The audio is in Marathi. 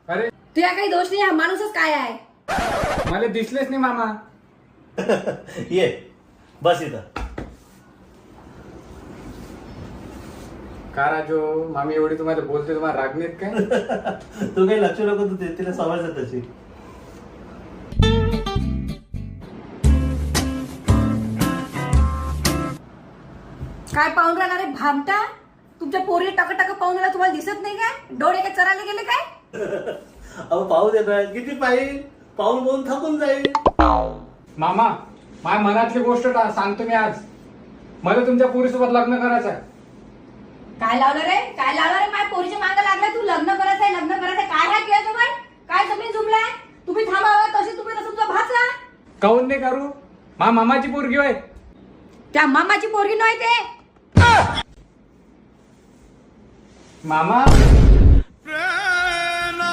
अरे तुझ्या काही दोष नाही, हा माणूसच काय आहे. मला दिसलेच नाही मामा. ये बस इथं. का राजू मामी एवढी तुम्हाला बोलते, तुम्हाला राग नाहीत काय? तू काही लक्ष नको, तू तिला समज तशी. काय पाहून राहणार आहे भामटा? तुमच्या पोरी टक पाहून राहिला, तुम्हाला दिसत नाही काय? डोळे काय चरायला गेले काय? अहो पाहू देतोय किती पाहिजे, पाहून पाहून थकून जाईल. मामा माझ्या मनातली गोष्ट सांगतो मी आज. मला तुमच्या पोरीसोबत लग्न करायचं आहे. काय लावलं रे? काय लावलं रे? माझ्या पोरीच्या मागं लागला तू. लग्न करायचंय, लग्न करायचंय. काय काय केलं तुम्ही? काय जमीन जुमलाय? तुम्ही थांबावं तशी, तुम्ही तसं तुझा भाचा. काऊन नाही करू? मामाची पोरगी होय. त्या मामाची पोरगी नाही ते. मामा